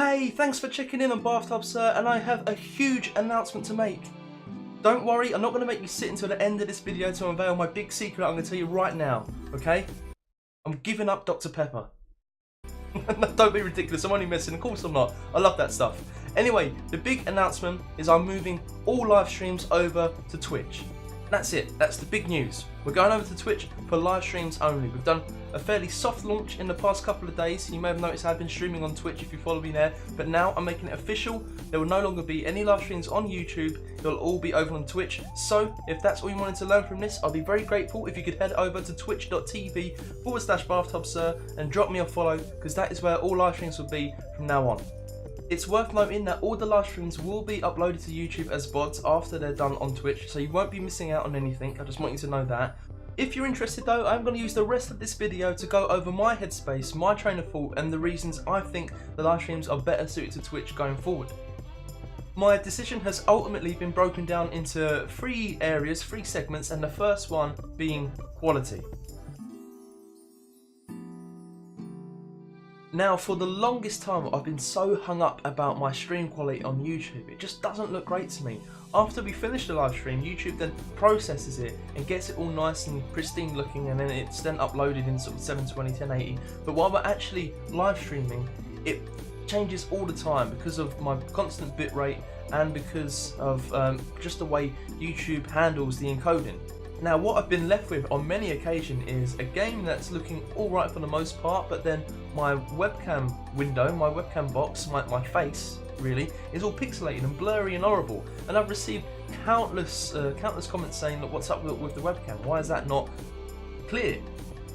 Hey, thanks for checking in on Bathtub Sir, and I have a huge announcement to make. Don't worry, I'm not going to make you sit until the end of this video to unveil my big secret. I'm going to tell you right now, okay? I'm giving up Dr. Pepper. Don't be ridiculous, I'm only messing, of course I'm not. I love that stuff. Anyway, the big announcement is I'm moving all live streams over to Twitch. That's it, that's the big news. We're going over to Twitch for live streams only. We've done a fairly soft launch in the past couple of days. You may have noticed I've been streaming on Twitch if you follow me there, but now I'm making it official. There will no longer be any live streams on YouTube, they'll all be over on Twitch. So if that's all you wanted to learn from this, I'll be very grateful if you could head over to twitch.tv/bathtubsir and drop me a follow, because that is where all live streams will be from now on. It's worth noting that all the live streams will be uploaded to YouTube as VODs after they're done on Twitch, so you won't be missing out on anything. I just want you to know that. If you're interested though, I'm going to use the rest of this video to go over my headspace, my train of thought, and the reasons I think the live streams are better suited to Twitch going forward. My decision has ultimately been broken down into three areas, three segments, and the first one being quality. Now, for the longest time, I've been so hung up about my stream quality on YouTube. It just doesn't look great to me. After we finish the live stream, YouTube then processes it and gets it all nice and pristine looking, and then it's then uploaded in sort of 720, 1080. But while we're actually live streaming, it changes all the time because of my constant bitrate and because of just the way YouTube handles the encoding. Now, what I've been left with on many occasions is a game that's looking alright for the most part, but then my webcam window, my webcam box, my face really, is all pixelated and blurry and horrible. And I've received countless comments saying, look, what's up with the webcam? Why is that not clear?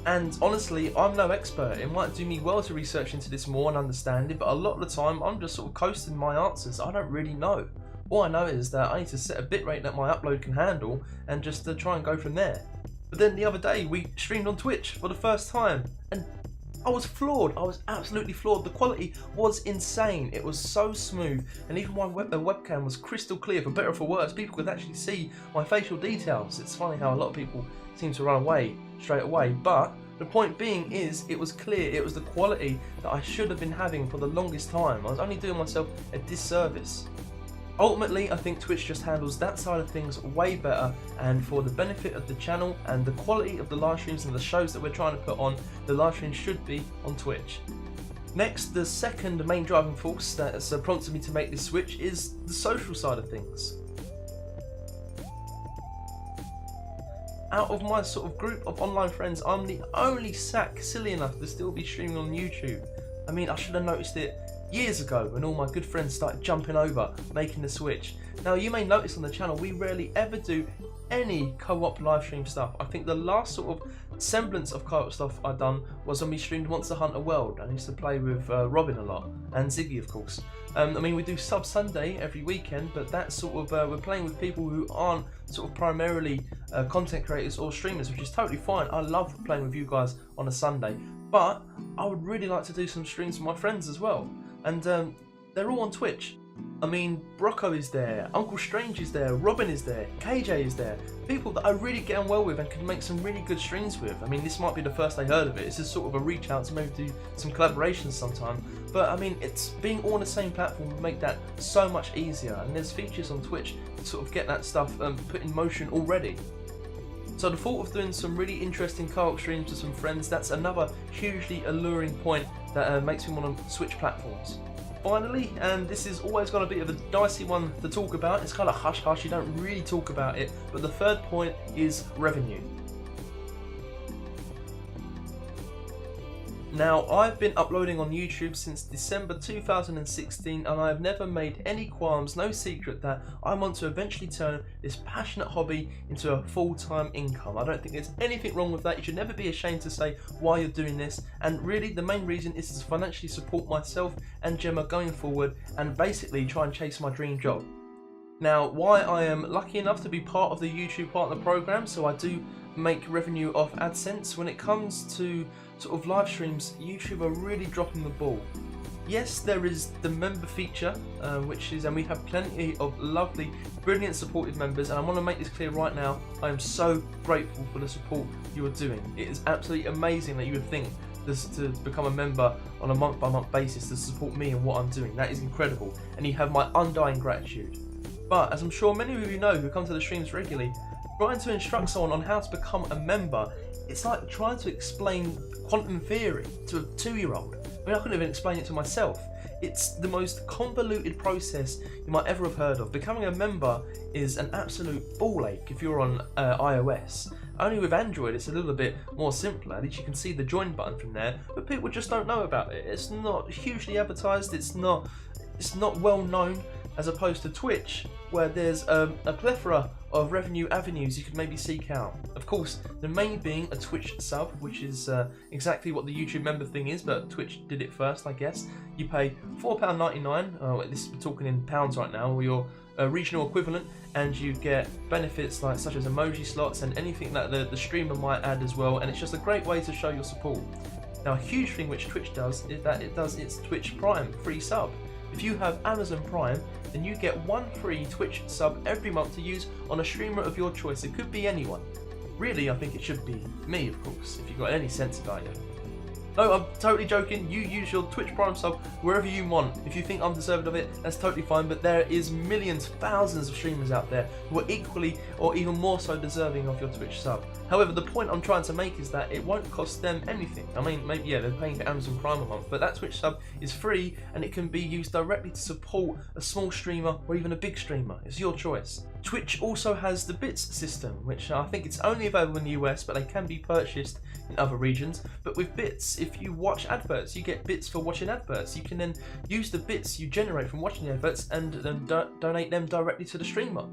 And honestly, I'm no expert. It might do me well to research into this more and understand it, but a lot of the time I'm just sort of coasting my answers. I don't really know. All I know is that I need to set a bitrate that my upload can handle and just try and go from there. But then the other day we streamed on Twitch for the first time and I was floored. I was absolutely floored. The quality was insane. It was so smooth, and even my webcam was crystal clear. For better or for worse, people could actually see my facial details. It's funny how a lot of people seem to run away straight away, but the point being is it was clear. It was the quality that I should have been having for the longest time. I was only doing myself a disservice. Ultimately, I think Twitch just handles that side of things way better, and for the benefit of the channel and the quality of the live streams and the shows that we're trying to put on, the live streams should be on Twitch. Next, the second main driving force that has prompted me to make this switch is the social side of things. Out of my sort of group of online friends, I'm the only sack silly enough to still be streaming on YouTube. I mean, I should have noticed it years ago when all my good friends started jumping over, making the switch. Now, you may notice on the channel we rarely ever do any co-op live stream stuff. I think the last sort of semblance of co-op stuff I've done was when we streamed Monster Hunter World. I used to play with Robin a lot, and Ziggy of course. I mean, we do Sub Sunday every weekend, but that's sort of, we're playing with people who aren't sort of primarily content creators or streamers, which is totally fine. I love playing with you guys on a Sunday, but I would really like to do some streams with my friends as well. And they're all on Twitch. I mean, Brocco is there, Uncle Strange is there, Robin is there, KJ is there. People that I really get on well with and can make some really good streams with. I mean, this might be the first they heard of it. It's just sort of a reach out to maybe do some collaborations sometime. But I mean, it's being all on the same platform would make that so much easier. And there's features on Twitch to sort of get that stuff put in motion already. So the thought of doing some really interesting co-op streams with some friends, that's another hugely alluring point that makes me want to switch platforms. Finally, and this is always going to be a dicey one to talk about, it's kind of hush-hush, you don't really talk about it, but the third point is revenue. Now, I've been uploading on YouTube since December 2016, and I have never made any qualms, no secret that I want to eventually turn this passionate hobby into a full-time income. I don't think there's anything wrong with that. You should never be ashamed to say why you're doing this, and really the main reason is to financially support myself and Gemma going forward and basically try and chase my dream job. Now, why I am lucky enough to be part of the YouTube Partner Program, so I do make revenue off AdSense. When it comes to sort of live streams, YouTube are really dropping the ball. Yes, there is the member feature, and we have plenty of lovely, brilliant supportive members, and I want to make this clear right now, I am so grateful for the support you are doing. It is absolutely amazing that you would think to become a member on a month-by-month basis to support me and what I'm doing. That is incredible, and you have my undying gratitude. But as I'm sure many of you know who come to the streams regularly, trying to instruct someone on how to become a member, it's like trying to explain quantum theory to a 2-year-old. I mean, I couldn't even explain it to myself. It's the most convoluted process you might ever have heard of. Becoming a member is an absolute ball ache if you're on iOS. Only with Android it's a little bit more simpler. At least you can see the join button from there, but people just don't know about it. It's not hugely advertised, it's not well known, as opposed to Twitch, where there's a plethora of revenue avenues you could maybe seek out. Of course, the main being a Twitch sub, which is exactly what the YouTube member thing is, but Twitch did it first, I guess. You pay £4.99, this we're talking in pounds right now, or your regional equivalent, and you get benefits like such as emoji slots and anything that the streamer might add as well, and it's just a great way to show your support. Now, a huge thing which Twitch does is that it does its Twitch Prime free sub. If you have Amazon Prime, then you get one free Twitch sub every month to use on a streamer of your choice. It could be anyone. Really, I think it should be me, of course, if you've got any sense about it. No, I'm totally joking. You use your Twitch Prime sub wherever you want. If you think I'm deserving of it, that's totally fine, but there is millions, thousands of streamers out there who are equally or even more so deserving of your Twitch sub. However, the point I'm trying to make is that it won't cost them anything. I mean, maybe, yeah, they're paying for Amazon Prime a month, but that Twitch sub is free and it can be used directly to support a small streamer or even a big streamer. It's your choice. Twitch also has the bits system, which I think it's only available in the US, but they can be purchased in other regions. But with bits, if you watch adverts, you get bits for watching adverts. You can then use the bits you generate from watching the adverts and then donate them directly to the streamer.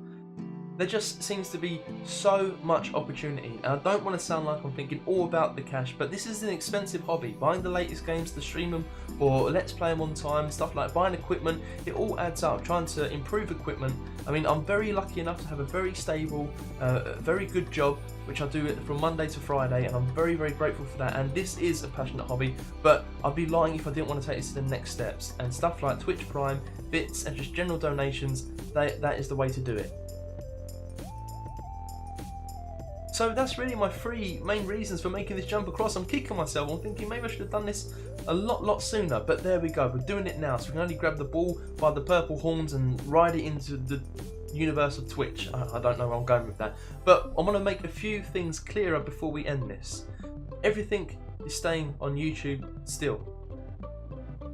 There just seems to be so much opportunity, and I don't want to sound like I'm thinking all about the cash, but this is an expensive hobby. Buying the latest games to stream them or let's play them on time, stuff like buying equipment, it all adds up. Trying to improve equipment. I mean, I'm very lucky enough to have a very stable, very good job, which I do from Monday to Friday, and I'm very, very grateful for that. And this is a passionate hobby, but I'd be lying if I didn't want to take this to the next steps. And stuff like Twitch Prime, bits, and just general donations, that is the way to do it. So that's really my 3 main reasons for making this jump across. I'm kicking myself. I'm thinking maybe I should have done this a lot sooner, but there we go. We're doing it now, so we can only grab the ball by the purple horns and ride it into the universe of Twitch. I don't know where I'm going with that, but I want to make a few things clearer before we end this. Everything is staying on YouTube still.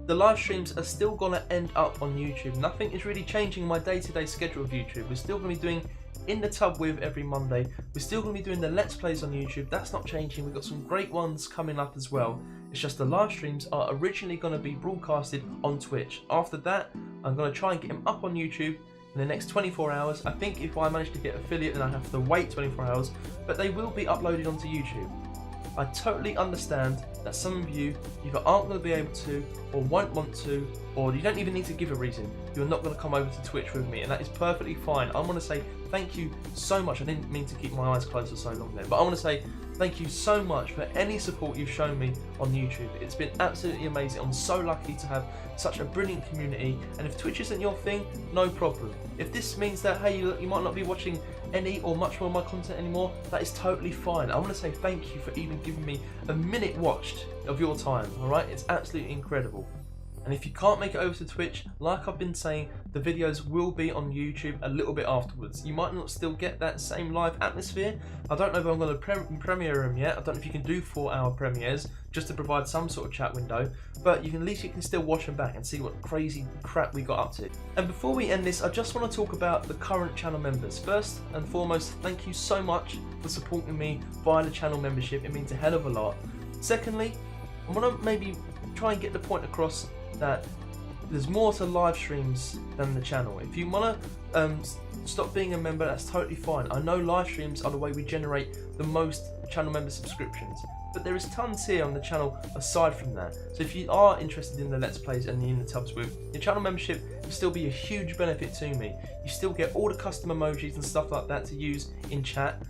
The live streams are still going to end up on YouTube. Nothing is really changing my day-to-day schedule of YouTube. We're still going to be doing In the Tub With every Monday. We're still going to be doing the Let's Plays on YouTube. That's not changing. We've got some great ones coming up as well. It's just the live streams are originally going to be broadcasted on Twitch. After that, I'm going to try and get them up on YouTube in the next 24 hours. I think if I manage to get affiliate, then I have to wait 24 hours, but they will be uploaded onto YouTube. I totally understand that some of you either aren't going to be able to, or won't want to, or you don't even need to give a reason. You're not going to come over to Twitch with me, and that is perfectly fine. I want to say thank you so much. I didn't mean to keep my eyes closed for so long there, but I want to say thank you so much for any support you've shown me on YouTube. It's been absolutely amazing. I'm so lucky to have such a brilliant community, and if Twitch isn't your thing, no problem. If this means that, hey, you might not be watching any or much more of my content anymore, that is totally fine. I want to say thank you for even giving me a minute watched of your time, alright? It's absolutely incredible. And if you can't make it over to Twitch, like I've been saying, the videos will be on YouTube a little bit afterwards. You might not still get that same live atmosphere. I don't know if I'm going to premiere them yet. I don't know if you can do 4-hour premieres just to provide some sort of chat window, but at least you can still watch them back and see what crazy crap we got up to. And before we end this, I just want to talk about the current channel members. First and foremost, thank you so much for supporting me via the channel membership. It means a hell of a lot. Secondly, I want to maybe try and get the point across that there's more to live streams than the channel. If you want to stop being a member, that's totally fine. I know live streams are the way we generate the most channel member subscriptions, but there is tons here on the channel aside from that. So if you are interested in the Let's Plays and the In the Tubs With, your channel membership will still be a huge benefit to me. You still get all the custom emojis and stuff like that to use in chat.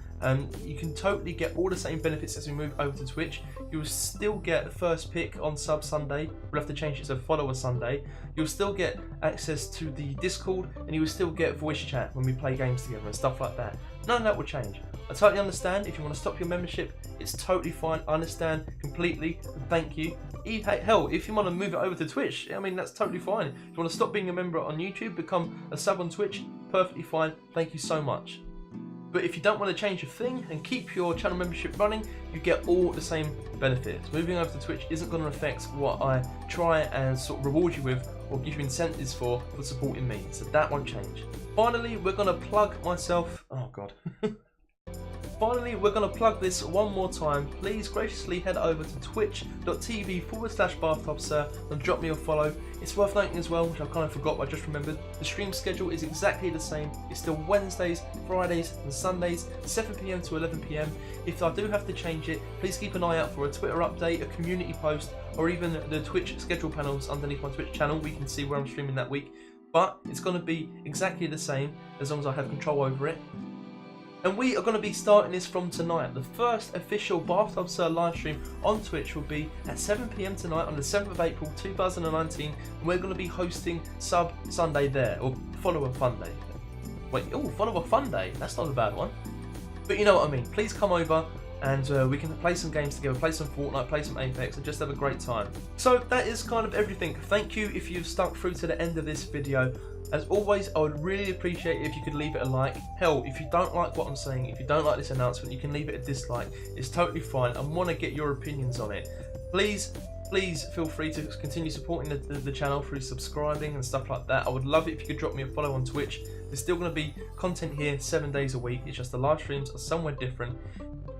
You can totally get all the same benefits as we move over to Twitch. You'll still get the first pick on Sub Sunday. We'll have to change it to Follower Sunday. You'll still get access to the Discord, and you will still get voice chat when we play games together and stuff like that. None of that will change. I totally understand if you want to stop your membership, it's totally fine. I understand completely, and thank you. Hell, if you want to move it over to Twitch, I mean, that's totally fine. If you want to stop being a member on YouTube, become a sub on Twitch, perfectly fine. Thank you so much. But if you don't want to change a thing and keep your channel membership running, you get all the same benefits. Moving over to Twitch isn't going to affect what I try and sort of reward you with or give you incentives for supporting me. So that won't change. Finally, we're going to plug myself. Oh God. Finally, we're going to plug this one more time. Please graciously head over to twitch.tv/bathtubsir and drop me a follow. It's worth noting as well, which I kind of forgot but I just remembered, the stream schedule is exactly the same. It's still Wednesdays, Fridays and Sundays, 7 PM to 11 PM. If I do have to change it, please keep an eye out for a Twitter update, a community post, or even the Twitch schedule panels underneath my Twitch channel. We can see where I'm streaming that week. But it's going to be exactly the same as long as I have control over it. And we are going to be starting this from tonight. The first official Bathtub Sir live stream on Twitch will be at 7 PM tonight on the 7th of April 2019. And we're going to be hosting Sub Sunday there, or Follower Fun Day. Wait, oh, Follower Fun Day. That's not a bad one. But you know what I mean. Please come over and we can play some games together, play some Fortnite, play some Apex, and just have a great time. So that is kind of everything. Thank you if you've stuck through to the end of this video. As always, I would really appreciate it if you could leave it a like. Hell, if you don't like what I'm saying, if you don't like this announcement, you can leave it a dislike. It's totally fine. I want to get your opinions on it. Please feel free to continue supporting the channel through subscribing and stuff like that. I would love it if you could drop me a follow on Twitch. There's still going to be content here 7 days a week. It's just the live streams are somewhere different.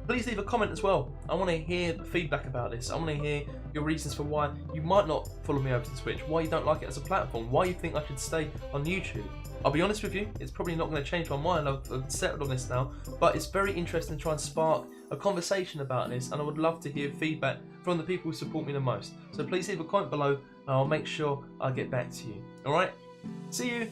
Please leave a comment as well. I want to hear the feedback about this. I want to hear your reasons for why you might not follow me over to Twitch, why you don't like it as a platform, why you think I should stay on YouTube. I'll be honest with you, it's probably not going to change my mind. I've settled on this now, but it's very interesting to try and spark a conversation about this, and I would love to hear feedback from the people who support me the most. So please leave a comment below, and I'll make sure I get back to you. Alright? See you!